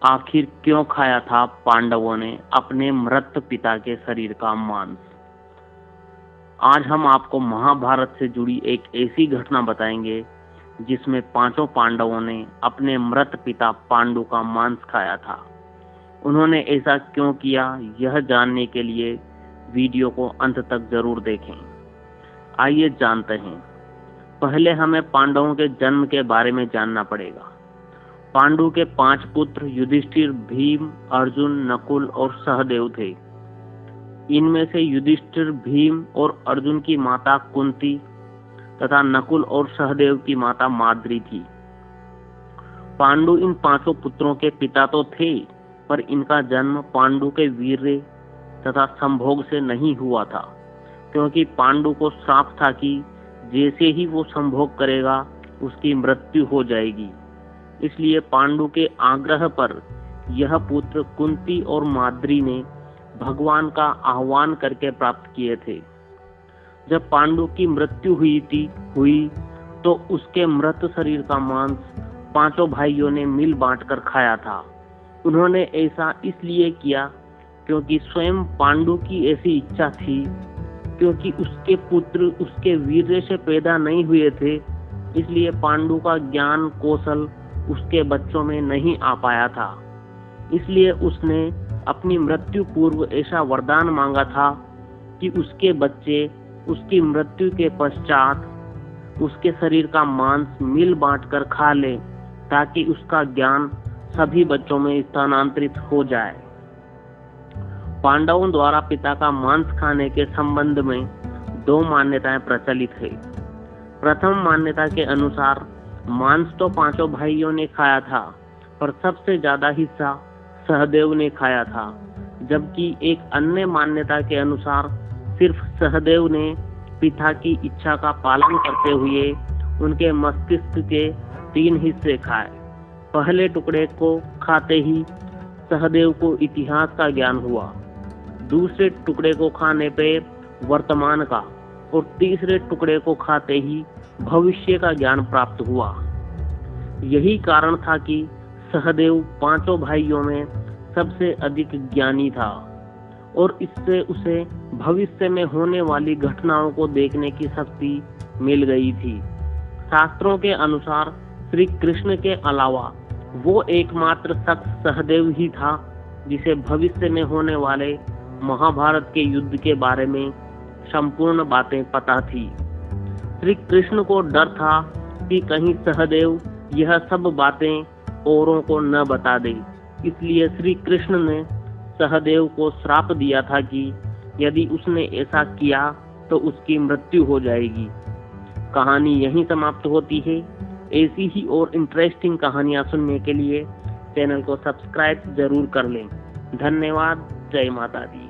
आखिर क्यों खाया था पांडवों ने अपने मृत पिता के शरीर का मांस? आज हम आपको महाभारत से जुड़ी एक ऐसी घटना बताएंगे जिसमें पांचों पांडवों ने अपने मृत पिता पांडु का मांस खाया था। उन्होंने ऐसा क्यों किया, यह जानने के लिए वीडियो को अंत तक जरूर देखें। आइए जानते हैं। पहले हमें पांडवों के जन्म के बारे में जानना पड़ेगा। पांडु के 5 पुत्र युधिष्ठिर, भीम, अर्जुन, नकुल और सहदेव थे। इनमें से युधिष्ठिर, भीम और अर्जुन की माता कुंती तथा नकुल और सहदेव की माता माद्री थी। पांडु इन 5 पुत्रों के पिता तो थे, पर इनका जन्म पांडु के वीर्य तथा संभोग से नहीं हुआ था, क्योंकि पांडु को श्राप था कि जैसे ही वो संभोग करेगा उसकी मृत्यु हो जाएगी। इसलिए पांडु के आग्रह पर यह पुत्र कुंती और माद्री ने भगवान का आह्वान करके प्राप्त किए थे। जब पांडु की मृत्यु हुई तो उसके मृत शरीर का मांस 5 भाइयों ने मिल बांटकर खाया था। उन्होंने ऐसा इसलिए किया क्योंकि स्वयं पांडु की ऐसी इच्छा थी, क्योंकि उसके पुत्र उसके वीर्य से पैदा नहीं हुए थे। इसलिए पांडु का ज्ञान कौशल उसके बच्चों में नहीं आ पाया था। इसलिए उसने अपनी मृत्यु पूर्व ऐसा वरदान मांगा था कि उसके बच्चे उसकी मृत्यु के पश्चात उसके शरीर का मांस मिल बांटकर खा ले, ताकि उसका ज्ञान सभी बच्चों में स्थानांतरित हो जाए। पांडवों द्वारा पिता का मांस खाने के संबंध में 2 मान्यताएं प्रचलित है। प्रथम मान्यता के अनुसार मांस तो 5 भाइयों ने खाया था, पर सबसे ज्यादा हिस्सा सहदेव ने खाया था, जबकि एक अन्य मान्यता के अनुसार सिर्फ सहदेव ने पिता की इच्छा का पालन करते हुए उनके मस्तिष्क के 3 हिस्से खाए। पहले टुकड़े को खाते ही सहदेव को इतिहास का ज्ञान हुआ, दूसरे टुकड़े को खाने पे वर्तमान का, और तीसरे टुकड़े को खाते ही भविष्य का ज्ञान प्राप्त हुआ। यही कारण था कि सहदेव 5 भाइयों में सबसे अधिक ज्ञानी था, और इससे उसे भविष्य में होने वाली घटनाओं को देखने की शक्ति मिल गई थी। शास्त्रों के अनुसार श्री कृष्ण के अलावा वो एकमात्र शख्स सहदेव ही था जिसे भविष्य में होने वाले महाभारत के युद्ध के बारे में संपूर्ण बातें पता थी। श्री कृष्ण को डर था कि कहीं सहदेव यह सब बातें औरों को न बता दे। इसलिए श्री कृष्ण ने सहदेव को श्राप दिया था कि यदि उसने ऐसा किया तो उसकी मृत्यु हो जाएगी। कहानी यहीं समाप्त होती है। ऐसी ही और इंटरेस्टिंग कहानियां सुनने के लिए चैनल को सब्सक्राइब जरूर कर लें। धन्यवाद। जय माता दी।